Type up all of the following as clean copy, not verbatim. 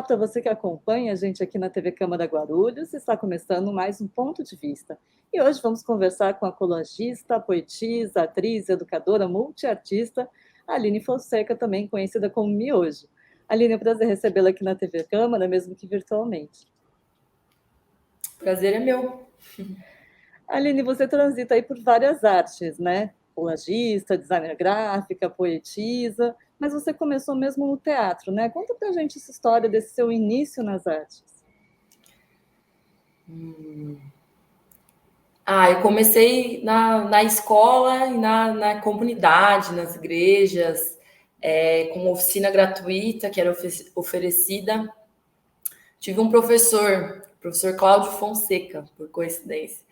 para você que acompanha a gente aqui na TV Câmara Guarulhos. Está começando mais um Ponto de Vista. E hoje vamos conversar com a colagista, poetisa, atriz, educadora, multiartista, Aline Fonseca, também conhecida como Miojo. Aline, é um prazer recebê-la aqui na TV Câmara, mesmo que virtualmente. Prazer é meu. Aline, você transita aí por várias artes, né? Colagista, designer gráfica, poetisa, mas você começou mesmo no teatro, né? Conta pra gente essa história desse seu início nas artes. Eu comecei na escola e na comunidade, nas igrejas, com uma oficina gratuita que era oferecida. Tive um professor Cláudio Fonseca, por coincidência.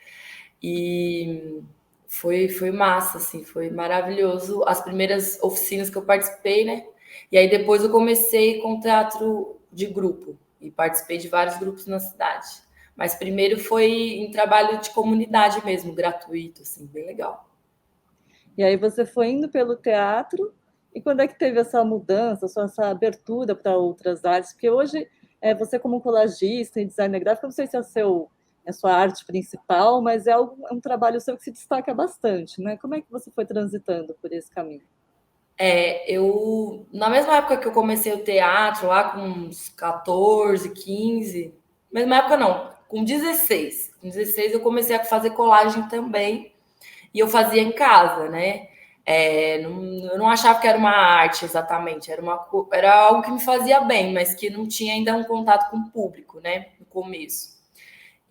E foi massa, assim, foi maravilhoso. As primeiras oficinas que eu participei, né? E aí depois eu comecei com teatro de grupo e participei de vários grupos na cidade. Mas primeiro foi em trabalho de comunidade mesmo, gratuito, assim, bem legal. E aí você foi indo pelo teatro, e quando é que teve essa mudança, essa abertura para outras artes? Porque hoje, você como colagista e designer gráfico, eu não sei se é a sua arte principal, mas é um trabalho seu que se destaca bastante, né? Como é que você foi transitando por esse caminho? Na mesma época que eu comecei o teatro, lá com uns 14, 15, mesma época não, com 16. Com 16 eu comecei a fazer colagem também, e eu fazia em casa, né? Eu não achava que era uma arte exatamente, era algo que me fazia bem, mas que não tinha ainda um contato com o público, né? No começo.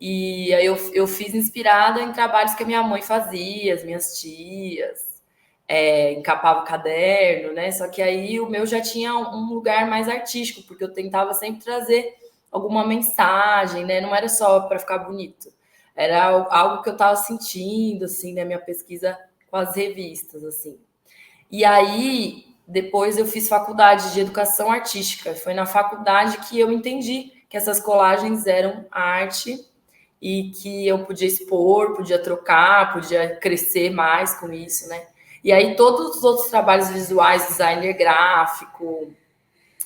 E aí eu fiz inspirada em trabalhos que a minha mãe fazia, as minhas tias, encapava o caderno, né? Só que aí o meu já tinha um lugar mais artístico, porque eu tentava sempre trazer alguma mensagem, né? Não era só para ficar bonito, era algo que eu estava sentindo, assim, na minha pesquisa com as revistas, assim. E aí depois eu fiz faculdade de educação artística. Foi na faculdade que eu entendi que essas colagens eram arte e que eu podia expor, podia trocar, podia crescer mais com isso, né? E aí todos os outros trabalhos visuais, designer gráfico,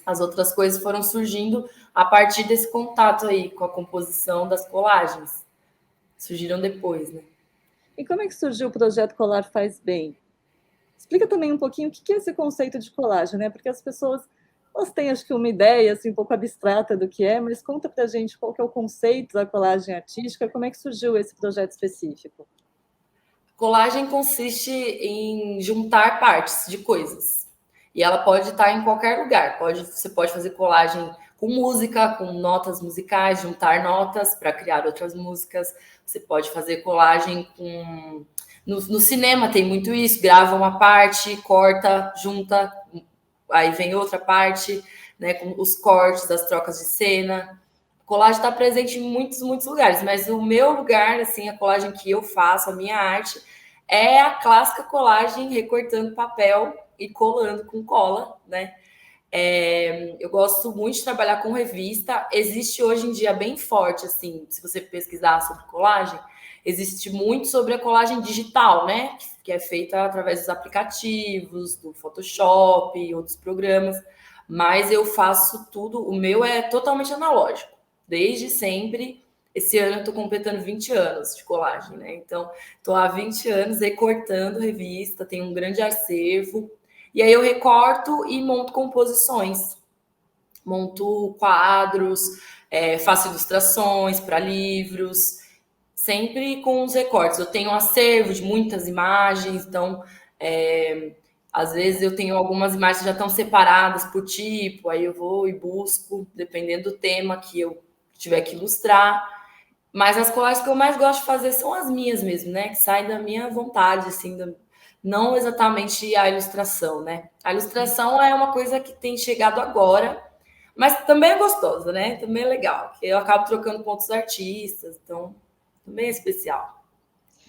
as outras coisas foram surgindo a partir desse contato aí com a composição das colagens. Surgiram depois, né? E como é que surgiu o projeto Colar Faz Bem? Explica também um pouquinho o que é esse conceito de colagem, né? Porque as pessoas, elas têm, acho que, uma ideia assim, um pouco abstrata do que é, mas conta para a gente qual que é o conceito da colagem artística, como é que surgiu esse projeto específico. Colagem consiste em juntar partes de coisas. E ela pode estar em qualquer lugar. Você pode fazer colagem com música, com notas musicais, juntar notas para criar outras músicas. Você pode fazer colagem com. No cinema tem muito isso, grava uma parte, corta, junta, aí vem outra parte, né? Com os cortes, as trocas de cena. Colagem está presente em muitos, muitos lugares, mas o meu lugar, assim, a colagem que eu faço, a minha arte, é a clássica colagem recortando papel e colando com cola, né? Eu gosto muito de trabalhar com revista. Existe hoje em dia bem forte, assim, se você pesquisar sobre colagem, existe muito sobre a colagem digital, né? Que é feita através dos aplicativos, do Photoshop e outros programas. Mas eu faço tudo, o meu é totalmente analógico, desde sempre. Esse ano eu estou completando 20 anos de colagem, né? Então, estou há 20 anos recortando revista, tenho um grande acervo. E aí eu recorto e monto composições, monto quadros, faço ilustrações para livros, sempre com os recortes. Eu tenho um acervo de muitas imagens, então às vezes eu tenho algumas imagens que já estão separadas por tipo, aí eu vou e busco, dependendo do tema que eu tiver que ilustrar. Mas as colagens que eu mais gosto de fazer são as minhas mesmo, né? Que saem da minha vontade, assim, não exatamente a ilustração, né? A ilustração é uma coisa que tem chegado agora, mas também é gostosa, né? Também é legal. Eu acabo trocando com outros artistas, então também é especial.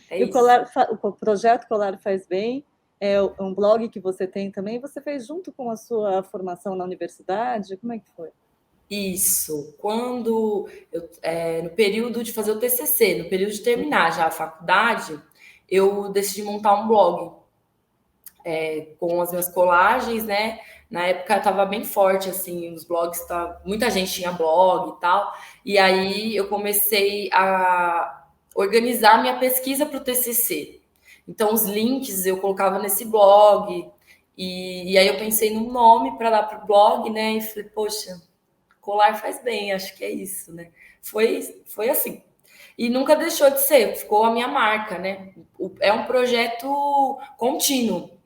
É E isso. o projeto Colar Faz Bem é um blog que você tem também, você fez junto com a sua formação na universidade? Como é que foi? Isso. No período de fazer o TCC, no período de terminar já a faculdade, eu decidi montar um blog com as minhas colagens, né? Na época estava bem forte, assim, os blogs, muita gente tinha blog e tal. E aí eu comecei a organizar minha pesquisa para o TCC. Então, os links eu colocava nesse blog. E aí eu pensei num nome para dar para o blog, né? E falei, poxa, colar faz bem, acho que é isso, né? Foi assim. E nunca deixou de ser, ficou a minha marca, né? É um projeto contínuo.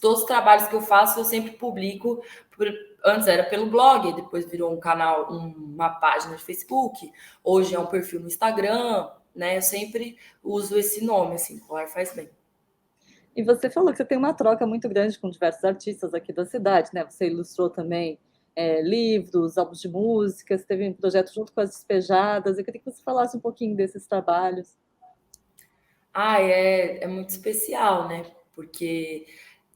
Todos os trabalhos que eu faço, eu sempre publico. Antes era pelo blog, depois virou um canal, uma página de Facebook. Hoje é um perfil no Instagram, né? Eu sempre uso esse nome, assim, colar faz bem. E você falou que você tem uma troca muito grande com diversos artistas aqui da cidade, né? Você ilustrou também livros, álbuns de músicas, teve um projeto junto com as Despejadas. Eu queria que você falasse um pouquinho desses trabalhos. É muito especial, né? Porque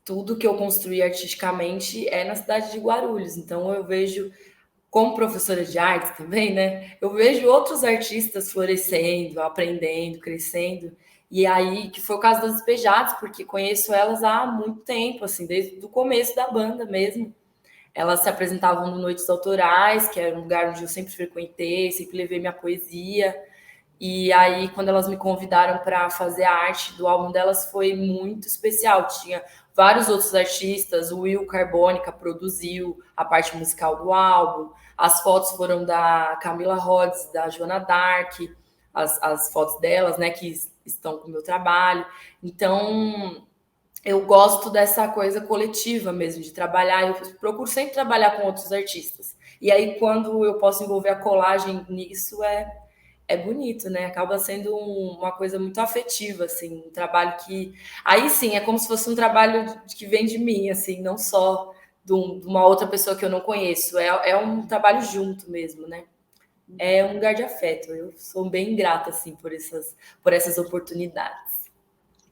tudo que eu construí artisticamente é na cidade de Guarulhos. Então eu vejo, como professora de arte também, né? Eu vejo outros artistas florescendo, aprendendo, crescendo. E aí, que foi o caso das Despejadas, porque conheço elas há muito tempo, assim, desde o começo da banda mesmo. Elas se apresentavam no Noites Autorais, que era um lugar onde eu sempre frequentei, sempre levei minha poesia. E aí, quando elas me convidaram para fazer a arte do álbum delas, foi muito especial. Tinha vários outros artistas, o Will Carbônica produziu a parte musical do álbum, as fotos foram da Camila Rhodes, da Joana Dark, as fotos delas, né, que estão com o meu trabalho. Então, eu gosto dessa coisa coletiva mesmo, de trabalhar. Eu procuro sempre trabalhar com outros artistas. E aí, quando eu posso envolver a colagem nisso, é bonito, né? Acaba sendo uma coisa muito afetiva, assim, um trabalho que... Aí sim, é como se fosse um trabalho que vem de mim, assim, não só de uma outra pessoa que eu não conheço. É um trabalho junto mesmo, né? É um lugar de afeto. Eu sou bem grata, assim, por essas oportunidades.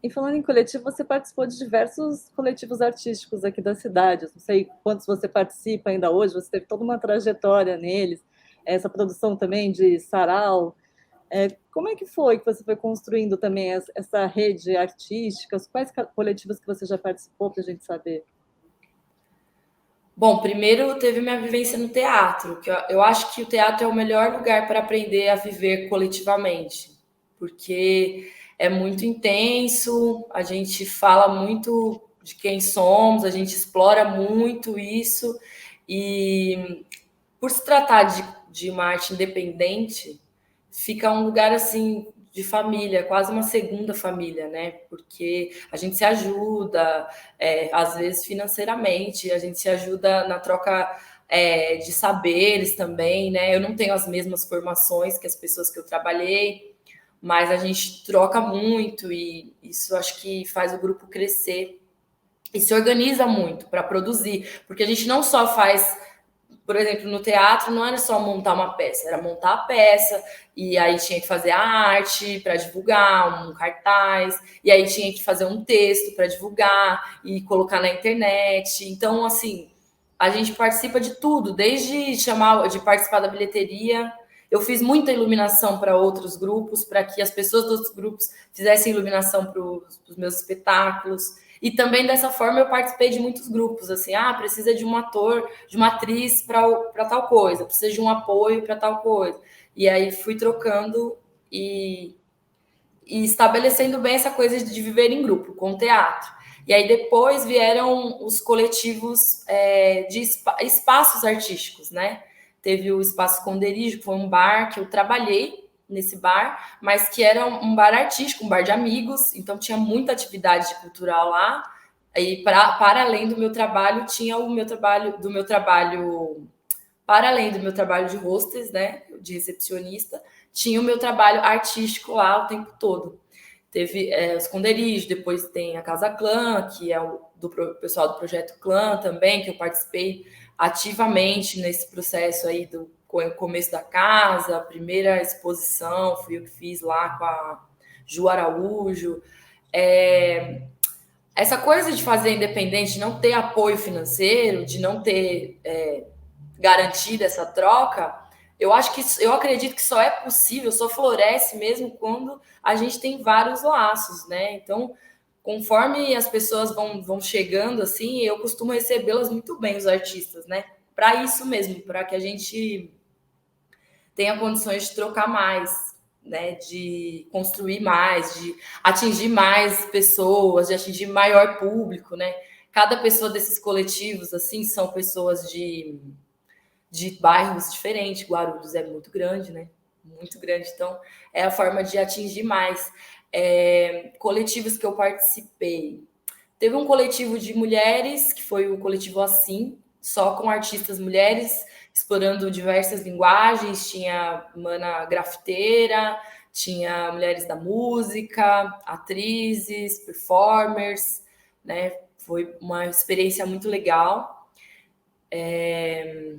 E falando em coletivo, você participou de diversos coletivos artísticos aqui da cidade. Não sei quantos você participa ainda hoje, você teve toda uma trajetória neles. Essa produção também de sarau. Como é que foi que você foi construindo também essa rede artística? Quais coletivos que você já participou para a gente saber? Bom, primeiro teve minha vivência no teatro, que eu acho que o teatro é o melhor lugar para aprender a viver coletivamente, porque é muito intenso, a gente fala muito de quem somos, a gente explora muito isso, e por se tratar de uma arte independente, fica um lugar assim de família, quase uma segunda família, né? Porque a gente se ajuda, às vezes financeiramente, a gente se ajuda na troca de saberes também, né? Eu não tenho as mesmas formações que as pessoas que eu trabalhei, mas a gente troca muito e isso acho que faz o grupo crescer e se organiza muito para produzir, porque a gente não só faz, por exemplo, no teatro não era só montar uma peça, era montar a peça, e aí tinha que fazer a arte para divulgar, um cartaz, e aí tinha que fazer um texto para divulgar e colocar na internet. Então, assim, a gente participa de tudo, desde de participar da bilheteria. Eu fiz muita iluminação para outros grupos, para que as pessoas dos outros grupos fizessem iluminação para os meus espetáculos. E também dessa forma eu participei de muitos grupos, assim, precisa de um ator, de uma atriz para tal coisa, precisa de um apoio para tal coisa. E aí fui trocando e estabelecendo bem essa coisa de viver em grupo, com teatro. E aí depois vieram os coletivos de espaços artísticos, né? Teve o Espaço Esconderijo, que foi um bar que eu trabalhei nesse bar, mas que era um bar artístico, um bar de amigos, então tinha muita atividade cultural lá. E para além do meu trabalho, tinha o meu trabalho, para além do meu trabalho de hostess, né, de recepcionista, tinha o meu trabalho artístico lá o tempo todo. Teve o Esconderijo, depois tem a Casa Clã, que é do pessoal do Projeto Clã também, que eu participei ativamente nesse processo aí do começo da casa, a primeira exposição, fui eu que fiz lá com a Ju Araújo. Essa coisa de fazer independente, de não ter apoio financeiro, de não ter garantida essa troca, eu acredito que só é possível, só floresce mesmo quando a gente tem vários laços, né? Então, conforme as pessoas vão chegando, assim, eu costumo recebê-las muito bem, os artistas, né? Para isso mesmo, para que a gente tenha condições de trocar mais, né? De construir mais, de atingir mais pessoas, de atingir maior público, né? Cada pessoa desses coletivos, assim, são pessoas de bairros diferentes. Guarulhos é muito grande, né? Muito grande. Então, é a forma de atingir mais. Coletivos que eu participei. Teve um coletivo de mulheres, que foi o coletivo Assim, só com artistas mulheres, explorando diversas linguagens. Tinha mana grafiteira, tinha mulheres da música, atrizes, performers, né? Foi uma experiência muito legal. E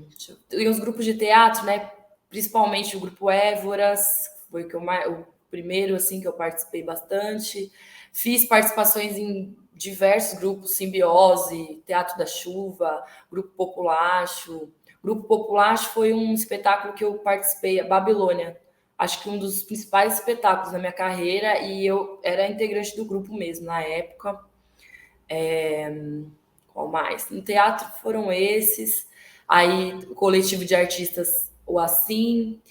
os grupos de teatro, né? Principalmente o grupo Évoras, foi o primeiro assim que eu participei bastante. Fiz participações em diversos grupos, Simbiose, Teatro da Chuva, Grupo Populacho. Grupo Populacho foi um espetáculo que eu participei, a Babilônia. Acho que um dos principais espetáculos da minha carreira, e eu era integrante do grupo mesmo na época. Qual mais? No teatro foram esses. Aí, o coletivo de artistas, o Assim.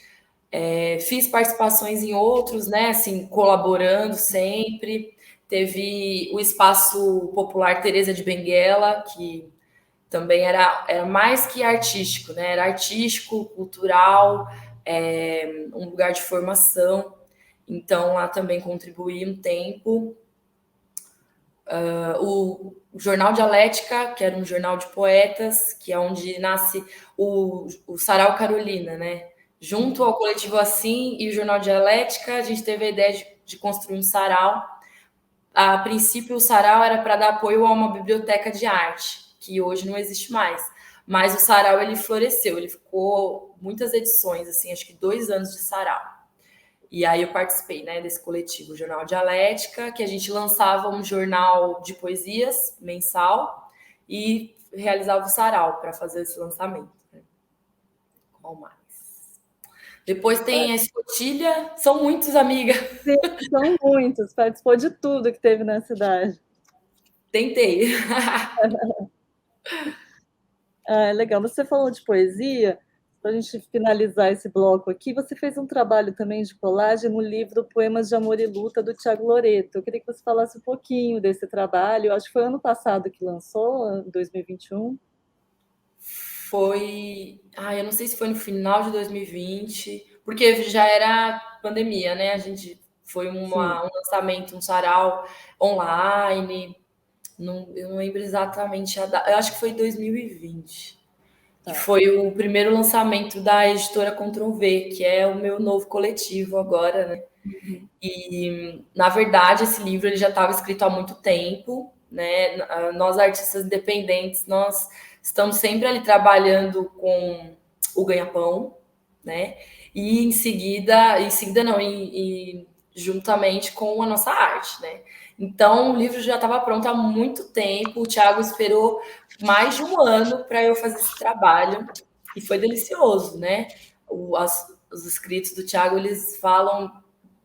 Fiz participações em outros, né? Assim, colaborando sempre. Teve o Espaço Popular Teresa de Benguela, que também era mais que artístico, né? Era artístico, cultural, um lugar de formação. Então, lá também contribuí um tempo. O Jornal Dialética, que era um jornal de poetas, que é onde nasce o Sarau Carolina, né? Junto ao coletivo Assim e o Jornal Dialética, a gente teve a ideia de construir um sarau. A princípio, o sarau era para dar apoio a uma biblioteca de arte, que hoje não existe mais. Mas o sarau, ele floresceu, ele ficou muitas edições, assim, acho que 2 anos de sarau. E aí eu participei, né, desse coletivo, o Jornal Dialética, que a gente lançava um jornal de poesias mensal e realizava o sarau para fazer esse lançamento. Né? Qual mais? Depois tem a escotilha, são muitos, amiga. Sim, são muitos, participou de tudo que teve na cidade. Tentei. Ah, legal. Você falou de poesia, para a gente finalizar esse bloco aqui, você fez um trabalho também de colagem no livro Poemas de Amor e Luta, do Tiago Loreto. Eu queria que você falasse um pouquinho desse trabalho. Eu acho que foi ano passado que lançou, em 2021. Foi. Eu não sei se foi no final de 2020, porque já era pandemia, né? A gente foi um Sim, lançamento, um sarau online. Não, eu não lembro exatamente a data. Eu acho que foi 2020, que tá. foi o primeiro lançamento da editora Ctrl V, que é o meu novo coletivo agora, né? Uhum. E, na verdade, esse livro ele já estava escrito há muito tempo, né? Nós, artistas independentes, nós estamos sempre ali trabalhando com o ganha-pão, né? E em seguida não, juntamente com a nossa arte, né? Então, o livro já estava pronto há muito tempo. O Thiago esperou mais de um ano para eu fazer esse trabalho e foi delicioso, né? Os escritos do Thiago, eles falam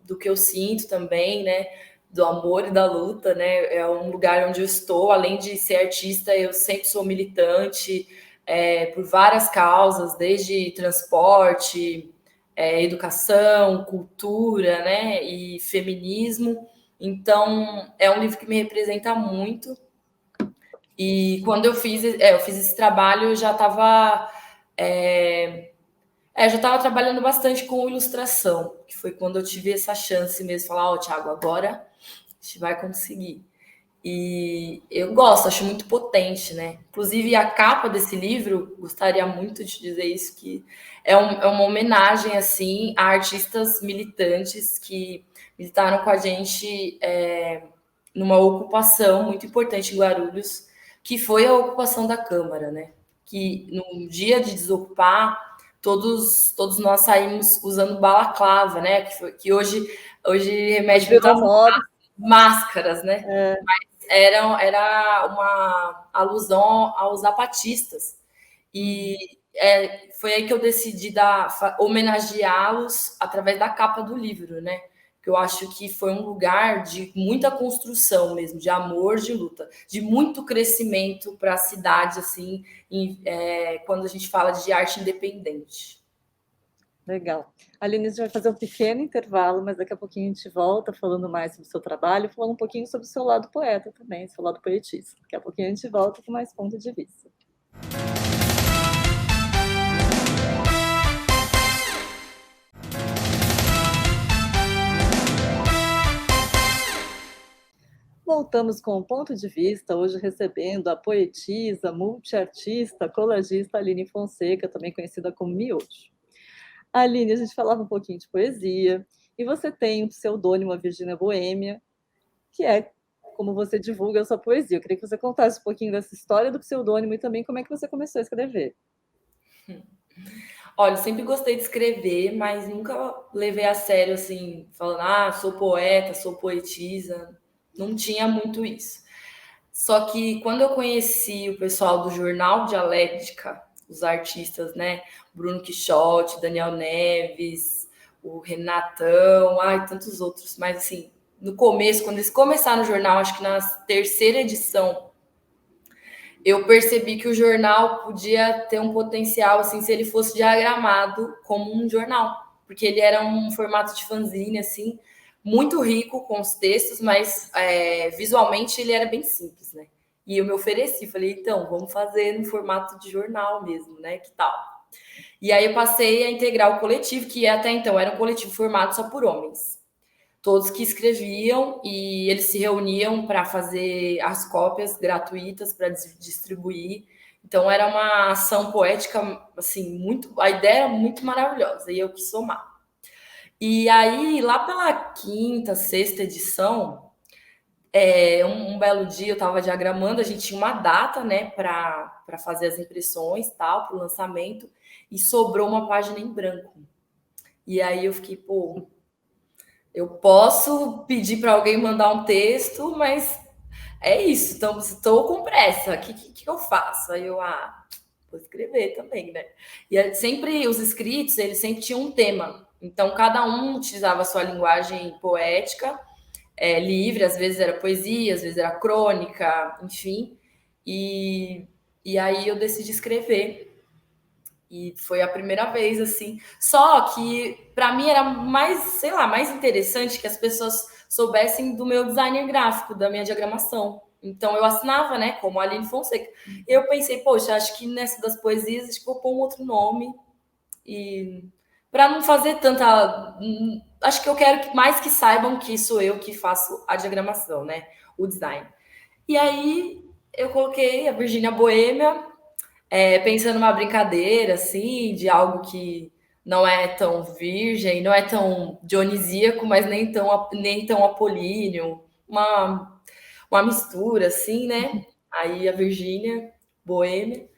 do que eu sinto também, né? Do amor e da luta, né? É um lugar onde eu estou. Além de ser artista, eu sempre sou militante por várias causas, desde transporte, educação, cultura, né? E feminismo. Então, é um livro que me representa muito. E quando eu fiz esse trabalho, eu já estava já estava trabalhando bastante com ilustração, que foi quando eu tive essa chance mesmo de falar, Thiago, agora a gente vai conseguir. E eu gosto, acho muito potente, né? Inclusive, a capa desse livro, gostaria muito de dizer isso, que é uma homenagem, assim, a artistas militantes que militaram com a gente numa ocupação muito importante em Guarulhos, que foi a ocupação da Câmara, né? Que no dia de desocupar, todos nós saímos usando balaclava, né? Que hoje Hoje remete muito virou às moda. máscaras, né? É, Era uma alusão aos zapatistas. uhum. E foi aí que eu decidi homenageá-los através da capa do livro, né? porque eu acho que foi um lugar de muita construção mesmo, de amor, de luta, de muito crescimento para a cidade, assim, quando a gente fala de arte independente. Legal. Aline, a gente vai fazer um pequeno intervalo, mas daqui a pouquinho a gente volta falando mais sobre o seu trabalho, falando um pouquinho sobre o seu lado poeta também, seu lado poetista. Daqui a pouquinho a gente volta com mais ponto de vista. Voltamos com o ponto de vista, hoje recebendo a poetisa, multiartista, colagista Aline Fonseca, também conhecida como Miojo. Aline, a gente falava um pouquinho de poesia, e você tem um pseudônimo, a Virgínia Boêmia, que é como você divulga a sua poesia. Eu queria que você contasse um pouquinho dessa história do pseudônimo e também como é que você começou a escrever. Olha, eu sempre gostei de escrever, mas nunca levei a sério, assim, falando, sou poeta, sou poetisa. Não tinha muito isso. Só que quando eu conheci o pessoal do Jornal Dialética, os artistas, né? Bruno Quixote, Daniel Neves, o Renatão, tantos outros. Mas, assim, no começo, quando eles começaram no jornal, acho que na terceira edição, eu percebi que o jornal podia ter um potencial, assim, se ele fosse diagramado como um jornal. Porque ele era um formato de fanzine, assim, muito rico com os textos, mas visualmente ele era bem simples, né? E eu me ofereci, falei, então, vamos fazer no formato de jornal mesmo, né? Que tal? E aí eu passei a integrar o coletivo, que até então era um coletivo formado só por homens. Todos que escreviam e eles se reuniam para fazer as cópias gratuitas para distribuir. Então era uma ação poética, assim, a ideia era muito maravilhosa e eu quis somar. E aí, lá pela quinta, sexta edição, um belo dia eu estava diagramando, a gente tinha uma data, né, para fazer as impressões, tal, para o lançamento, e sobrou uma página em branco. E aí eu fiquei, eu posso pedir para alguém mandar um texto, mas é isso, então estou com pressa, o que eu faço? Aí eu, vou escrever também, né? E sempre, os escritos, eles sempre tinham um tema. Então, cada um utilizava a sua linguagem poética, livre, às vezes era poesia, às vezes era crônica, enfim. E aí eu decidi escrever. E foi a primeira vez, assim. Só que, para mim, era mais, sei lá, mais interessante que as pessoas soubessem do meu designer gráfico, da minha diagramação. Então, eu assinava, né, como Aline Fonseca. E eu pensei, poxa, acho que nessa das poesias, acho que vou pôr um outro nome. E para não fazer tanta... Acho que eu quero mais que saibam que sou eu que faço a diagramação, né, o design. E aí, eu coloquei a Virgínia Boêmia, pensando numa brincadeira, assim, de algo que não é tão virgem, não é tão dionisíaco, mas nem tão apolíneo, uma mistura, assim, né? Aí a Virgínia, Boêmia.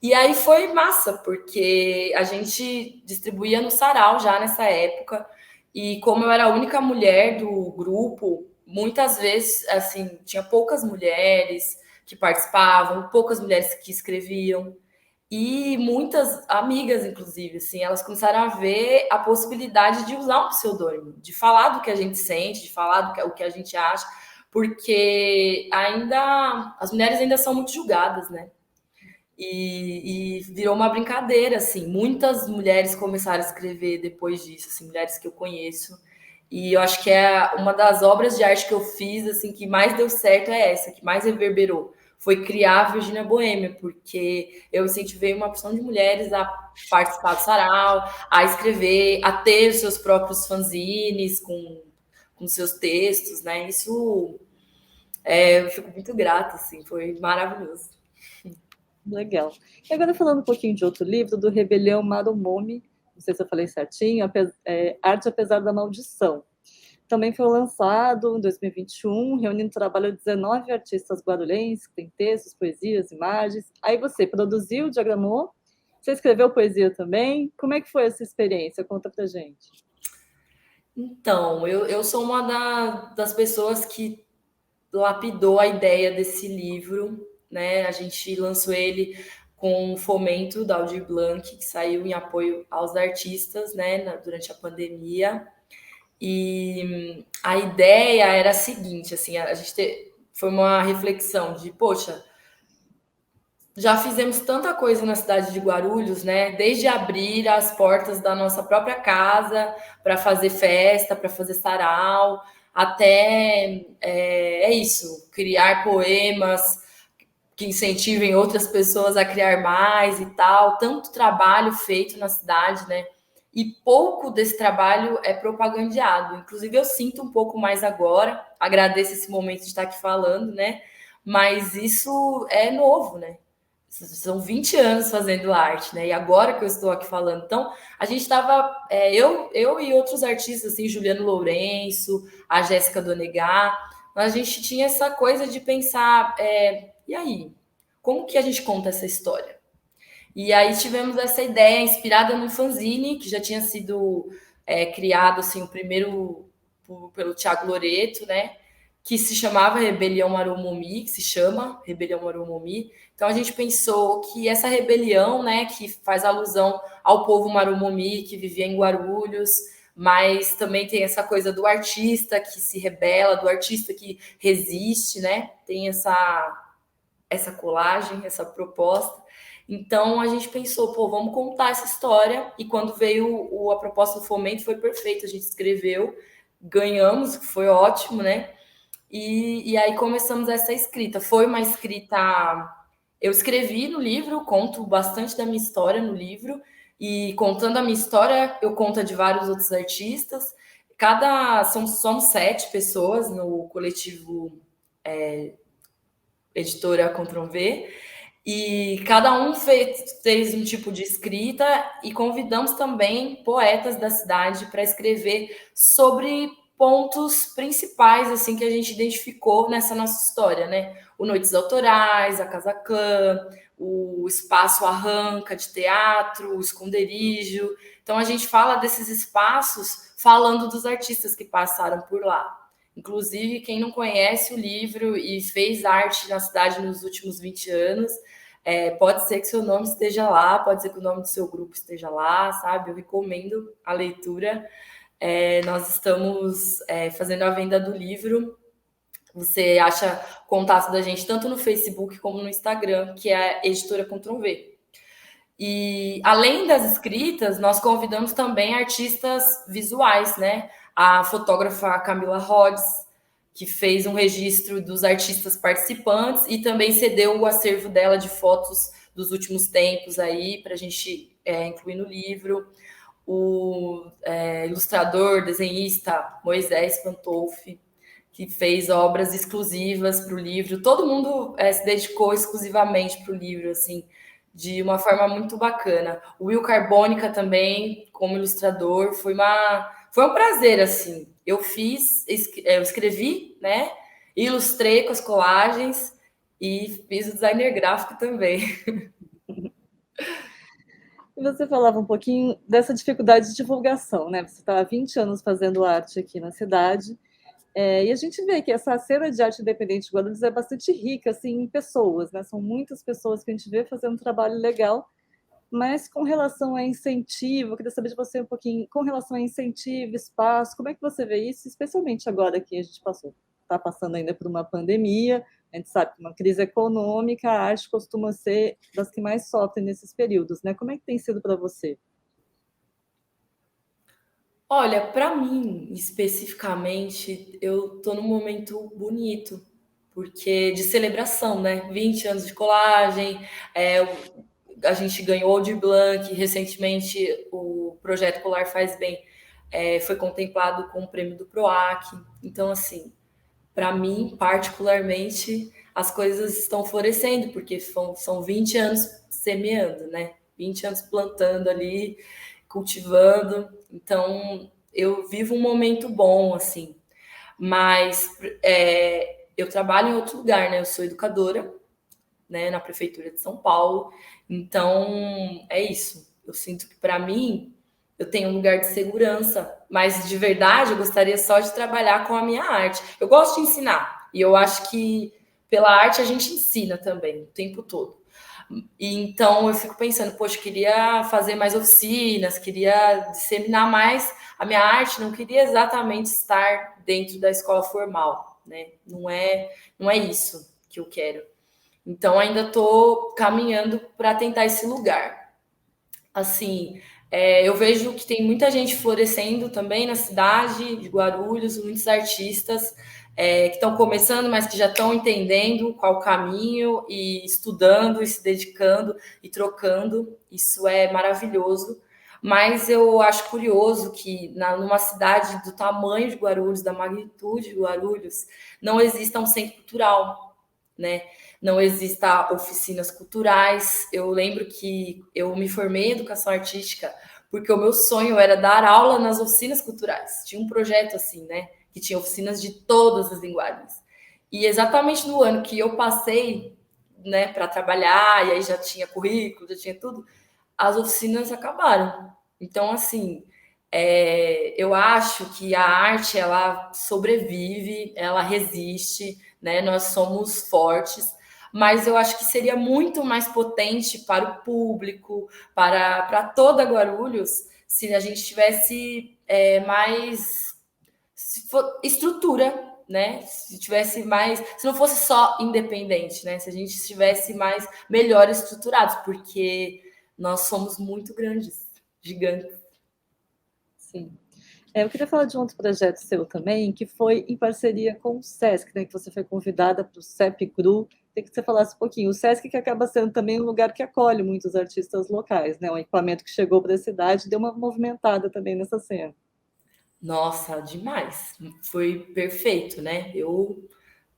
E aí foi massa, porque a gente distribuía no sarau já nessa época, e como eu era a única mulher do grupo, muitas vezes, assim, tinha poucas mulheres que participavam, poucas mulheres que escreviam, e muitas amigas, inclusive, assim, elas começaram a ver a possibilidade de usar um pseudônimo, de falar do que a gente sente, de falar o que a gente acha, porque as mulheres ainda são muito julgadas, né? E virou uma brincadeira, assim. Muitas mulheres começaram a escrever depois disso, assim, mulheres que eu conheço. E eu acho que é uma das obras de arte que eu fiz, assim, que mais deu certo é essa, que mais reverberou. Foi criar a Virgínia Boêmia, porque eu incentivei uma porção de mulheres a participar do sarau, a escrever, a ter os seus próprios fanzines com seus textos, né? Isso eu fico muito grata, assim, foi maravilhoso. Legal. E agora falando um pouquinho de outro livro, do Rebelião Marumomi, não sei se eu falei certinho, Arte Apesar da Maldição. Também foi lançado em 2021, reunindo o trabalho de 19 artistas guarulhenses, que tem textos, poesias, imagens. Aí você produziu, diagramou, você escreveu poesia também. Como é que foi essa experiência? Conta pra gente. Então, eu sou uma das pessoas que lapidou a ideia desse livro, né? A gente lançou ele com o fomento da Aldir Blanc, que saiu em apoio aos artistas, né, durante a pandemia. E a ideia era a seguinte, assim, foi uma reflexão de, poxa, já fizemos tanta coisa na cidade de Guarulhos, né? Desde abrir as portas da nossa própria casa para fazer festa, para fazer sarau, até é isso, criar poemas que incentivem outras pessoas a criar mais e tal. Tanto trabalho feito na cidade, né? E pouco desse trabalho é propagandeado. Inclusive, eu sinto um pouco mais agora. Agradeço esse momento de estar aqui falando, né? Mas isso é novo, né? São 20 anos fazendo arte, né? E agora que eu estou aqui falando. Então, a gente estava, eu e outros artistas, assim, Juliano Lourenço, a Jéssica Donegat, a gente tinha essa coisa de pensar, e aí? Como que a gente conta essa história? E aí tivemos essa ideia inspirada num fanzine que já tinha sido criado, assim, o primeiro pelo Tiago Loreto, né? Que se chamava Rebelião Marumomi, que se chama Rebelião Marumomi. Então a gente pensou que essa rebelião, né, que faz alusão ao povo Marumomi que vivia em Guarulhos, mas também tem essa coisa do artista que se rebela, do artista que resiste, né? Tem essa colagem, essa proposta. Então a gente pensou, pô, vamos contar essa história. E quando veio a proposta do Fomento, foi perfeito. A gente escreveu, ganhamos, foi ótimo, né? E aí começamos essa escrita. Foi uma escrita. Eu escrevi no livro, conto bastante da minha história no livro, e contando a minha história, eu conto a de vários outros artistas. Somos 7 pessoas no coletivo Editora Ctrl V, e cada um fez um tipo de escrita, e convidamos também poetas da cidade para escrever sobre pontos principais assim que a gente identificou nessa nossa história, né? O Noites Autorais, a Casa Clã, o Espaço Arranca de teatro, o Esconderijo. Então a gente fala desses espaços falando dos artistas que passaram por lá. Inclusive, quem não conhece o livro e fez arte na cidade nos últimos 20 anos, pode ser que seu nome esteja lá, pode ser que o nome do seu grupo esteja lá, sabe? Eu recomendo a leitura. Nós estamos fazendo a venda do livro. Você acha contato da gente tanto no Facebook como no Instagram, que é a Editora Ctrl V. E além das escritas, nós convidamos também artistas visuais, né? A fotógrafa Camila Rhodes, que fez um registro dos artistas participantes e também cedeu o acervo dela de fotos dos últimos tempos aí para a gente incluir no livro. O ilustrador, desenhista Moisés Pantolfi, que fez obras exclusivas para o livro. Todo mundo se dedicou exclusivamente para o livro, assim, de uma forma muito bacana. O Will Carbônica também, como ilustrador, foi um prazer, assim. Eu escrevi, né? Ilustrei com as colagens e fiz o designer gráfico também. E você falava um pouquinho dessa dificuldade de divulgação, né? Você está há 20 anos fazendo arte aqui na cidade, e a gente vê que essa cena de arte independente de Guarulhos é bastante rica, assim, em pessoas, né? São muitas pessoas que a gente vê fazendo um trabalho legal, mas com relação a incentivo, eu queria saber de você um pouquinho, com relação a incentivo, espaço, como é que você vê isso, especialmente agora que a gente está passando ainda por uma pandemia, a gente sabe que uma crise econômica, a arte costuma ser das que mais sofrem nesses períodos, né? Como é que tem sido para você? Olha, para mim, especificamente, eu tô num momento bonito, porque de celebração, né? 20 anos de colagem, a gente ganhou o Aldir Blanc, recentemente o projeto Colar Faz Bem foi contemplado com o prêmio do PROAC. Então, assim, para mim, particularmente, as coisas estão florescendo, porque são 20 anos semeando, né? 20 anos plantando ali, cultivando. Então, eu vivo um momento bom, assim. Mas eu trabalho em outro lugar, né? Eu sou educadora, né, na prefeitura de São Paulo. Então, é isso. Eu sinto que, para mim, eu tenho um lugar de segurança, mas de verdade eu gostaria só de trabalhar com a minha arte. Eu gosto de ensinar, e eu acho que pela arte a gente ensina também, o tempo todo. E então eu fico pensando, poxa, queria fazer mais oficinas, queria disseminar mais a minha arte, não queria exatamente estar dentro da escola formal, né? Não é isso que eu quero. Então ainda estou caminhando para tentar esse lugar. Assim, eu vejo que tem muita gente florescendo também na cidade de Guarulhos, muitos artistas que estão começando, mas que já estão entendendo qual o caminho e estudando e se dedicando e trocando. Isso é maravilhoso. Mas eu acho curioso que numa cidade do tamanho de Guarulhos, da magnitude de Guarulhos, não exista um centro cultural, né? Não exista oficinas culturais. Eu lembro que eu me formei em educação artística porque o meu sonho era dar aula nas oficinas culturais. Tinha um projeto assim, né? Que tinha oficinas de todas as linguagens. E exatamente no ano que eu passei, né, para trabalhar, e aí já tinha currículo, já tinha tudo, as oficinas acabaram. Então, assim, eu acho que a arte, ela sobrevive, ela resiste, né? Nós somos fortes, mas eu acho que seria muito mais potente para o público, para toda Guarulhos, se a gente tivesse mais estrutura, né? Se tivesse mais, se não fosse só independente, né? Se a gente estivesse mais melhor estruturados, porque nós somos muito grandes, gigantes. Sim. Eu queria falar de um outro projeto seu também, que foi em parceria com o SESC, né, que você foi convidada para o CEP Cru. Queria que você falasse um pouquinho. O SESC que acaba sendo também um lugar que acolhe muitos artistas locais, né? Um equipamento que chegou para a cidade deu uma movimentada também nessa cena. Nossa, demais. Foi perfeito, né? Eu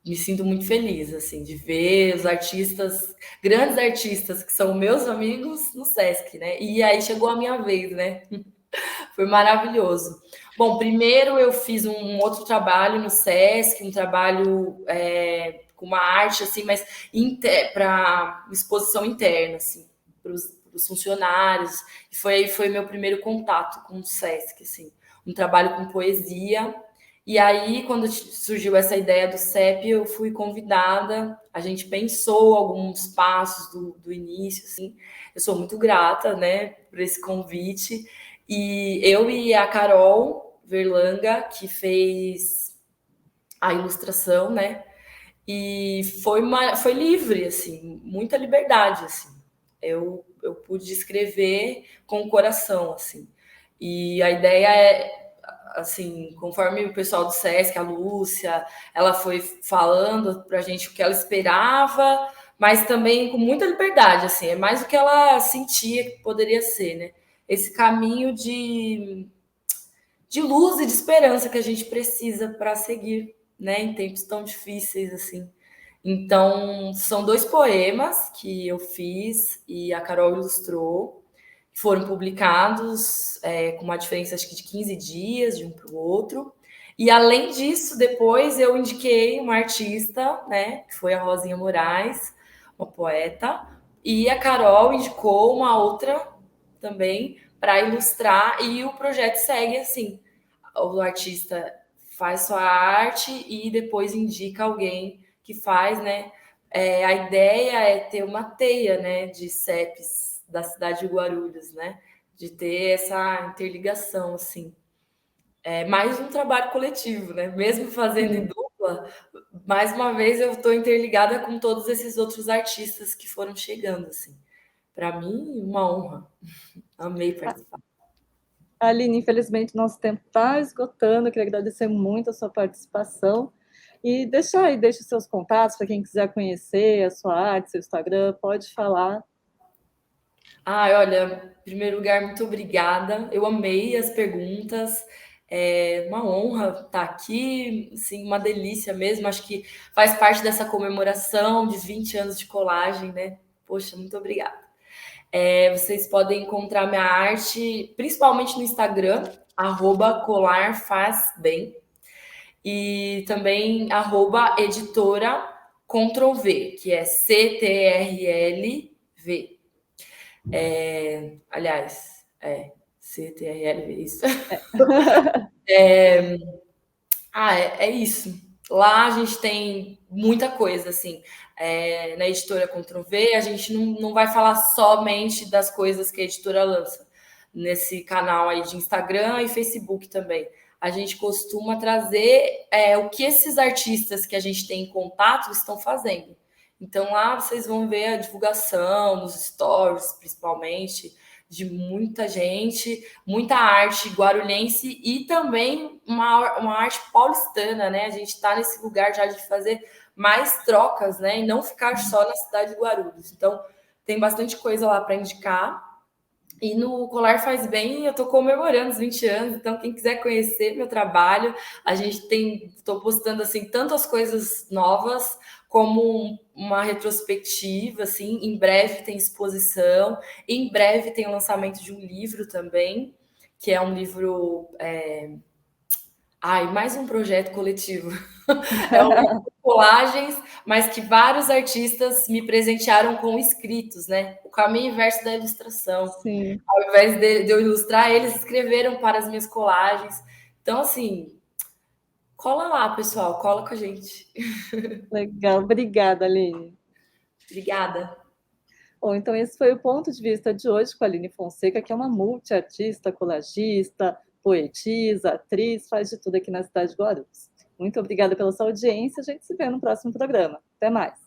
me sinto muito feliz, assim, de ver os artistas, grandes artistas que são meus amigos no Sesc, né? E aí chegou a minha vez, né? Foi maravilhoso. Bom, primeiro eu fiz um outro trabalho no Sesc, um trabalho com uma arte, assim, mas para exposição interna, assim, para os funcionários. E foi meu primeiro contato com o Sesc, assim, um trabalho com poesia. E aí, quando surgiu essa ideia do CEP, eu fui convidada, a gente pensou alguns passos do início, assim. Eu sou muito grata, né, por esse convite. E eu e a Carol Verlanga, que fez a ilustração, né? E foi livre, assim, muita liberdade, assim. Eu pude escrever com o coração, assim. E a ideia assim, conforme o pessoal do SESC, a Lúcia, ela foi falando pra gente o que ela esperava, mas também com muita liberdade, assim, é mais o que ela sentia que poderia ser, né? Esse caminho de luz e de esperança que a gente precisa para seguir, né, em tempos tão difíceis assim. Então, são 2 poemas que eu fiz e a Carol ilustrou, que foram publicados com uma diferença acho que de 15 dias de um para o outro. E além disso, depois eu indiquei uma artista, né, que foi a Rosinha Moraes, uma poeta, e a Carol indicou uma outra também para ilustrar, e o projeto segue assim. O artista faz sua arte e depois indica alguém que faz, né? A ideia é ter uma teia, né, de CEPs da cidade de Guarulhos, né? De ter essa interligação, assim. É mais um trabalho coletivo, né? Mesmo fazendo em dupla, mais uma vez eu estou interligada com todos esses outros artistas que foram chegando, assim. Para mim, uma honra. Amei participar. Aline, infelizmente nosso tempo está esgotando. Eu queria agradecer muito a sua participação e deixe os seus contatos para quem quiser conhecer a sua arte, seu Instagram, pode falar. Olha, em primeiro lugar, muito obrigada. Eu amei as perguntas. É uma honra estar aqui, assim, uma delícia mesmo. Acho que faz parte dessa comemoração de 20 anos de colagem, né? Poxa, muito obrigada. Vocês podem encontrar minha arte, principalmente no Instagram, @colarfazbem. E também @editora Ctrl V, que é CTRLV. Aliás, CTRL, isso. É isso. Lá a gente tem muita coisa, assim. na editora Ctrl V, a gente não vai falar somente das coisas que a editora lança nesse canal aí de Instagram e Facebook também. A gente costuma trazer o que esses artistas que a gente tem em contato estão fazendo. Então lá vocês vão ver a divulgação nos stories, principalmente, de muita gente, muita arte guarulhense e também uma arte paulistana, né? A gente está nesse lugar já de fazer mais trocas, né? E não ficar só na cidade de Guarulhos. Então, tem bastante coisa lá para indicar. E no Colar Faz Bem, eu estou comemorando os 20 anos, então quem quiser conhecer meu trabalho, a gente estou postando assim tantas coisas novas, como uma retrospectiva, assim, em breve tem exposição, em breve tem o lançamento de um livro também, que é um livro. Mais um projeto coletivo. É um livro de colagens, mas que vários artistas me presentearam com escritos, né? O caminho inverso da ilustração. Sim. Ao invés de eu ilustrar, eles escreveram para as minhas colagens. Então, assim, cola lá, pessoal, cola com a gente. Legal, obrigada, Aline. Obrigada. Bom, então esse foi o ponto de vista de hoje com a Aline Fonseca, que é uma multiartista, colagista, poetisa, atriz, faz de tudo aqui na cidade de Guarulhos. Muito obrigada pela sua audiência, a gente se vê no próximo programa. Até mais.